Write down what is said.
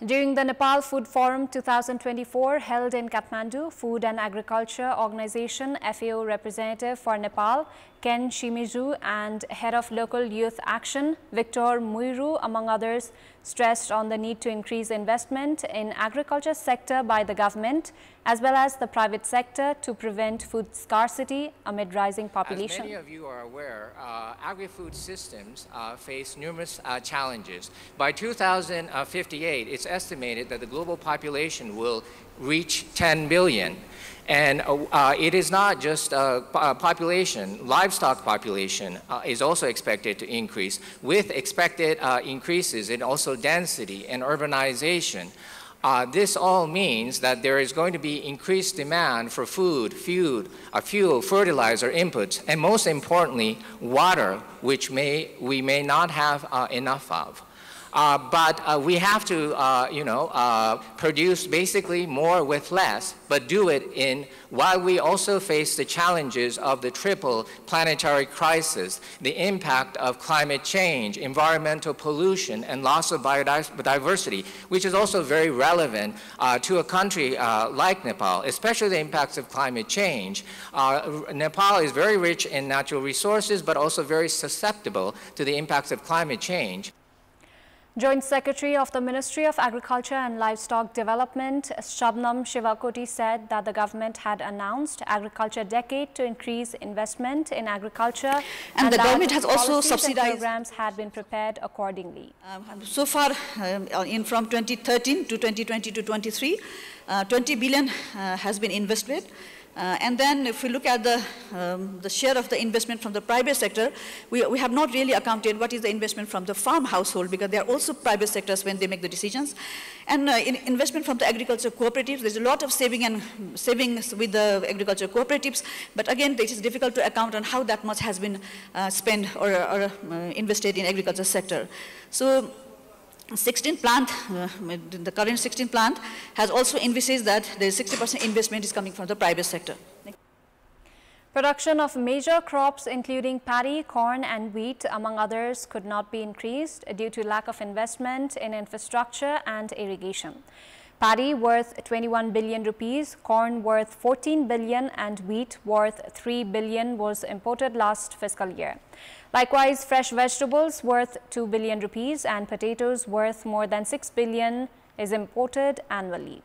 During the Nepal Food Forum 2024 held in Kathmandu, Food and Agriculture Organization FAO representative for Nepal, Ken Shimizu, and head of local youth action, Victor Muiru, among others, stressed on the need to increase investment in agriculture sector by the government as well as the private sector to prevent food scarcity amid rising population. As many of you are aware, agri-food systems face numerous challenges. By 2058, it's estimated that the global population will reach 10 billion. And it is not just population, livestock population is also expected to increase with expected increases in also density and urbanization. This all means that there is going to be increased demand for food, fuel, fertilizer inputs, and most importantly, water, which we may not have enough of. But we have to, produce basically more with less, but do it while we also face the challenges of the triple planetary crisis, the impact of climate change, environmental pollution, and loss of biodiversity, which is also very relevant to a country like Nepal, especially the impacts of climate change. Nepal is very rich in natural resources, but also very susceptible to the impacts of climate change. Joint Secretary of the Ministry of Agriculture and Livestock Development, Shabnam Shivakoti, said that the government had announced Agriculture Decade to increase investment in agriculture, and the government has also subsidized programs had been prepared accordingly. So far, from 2013 to 2020 to 23, 20 billion has been invested. And then if we look at the share of the investment from the private sector, we have not really accounted what is the investment from the farm household, because they are also private sectors when they make the decisions. And investment from the agriculture cooperatives, there's a lot of savings with the agriculture cooperatives, but again, it is difficult to account on how that much has been spent or invested in agriculture sector. So 16th plant, the current 16th plant has also envisaged that the 60% investment is coming from the private sector. Production of major crops including paddy, corn and wheat, among others, could not be increased due to lack of investment in infrastructure and irrigation. Paddy worth 21 billion rupees, corn worth 14 billion and wheat worth 3 billion was imported last fiscal year. Likewise, fresh vegetables worth 2 billion rupees and potatoes worth more than 6 billion is imported annually.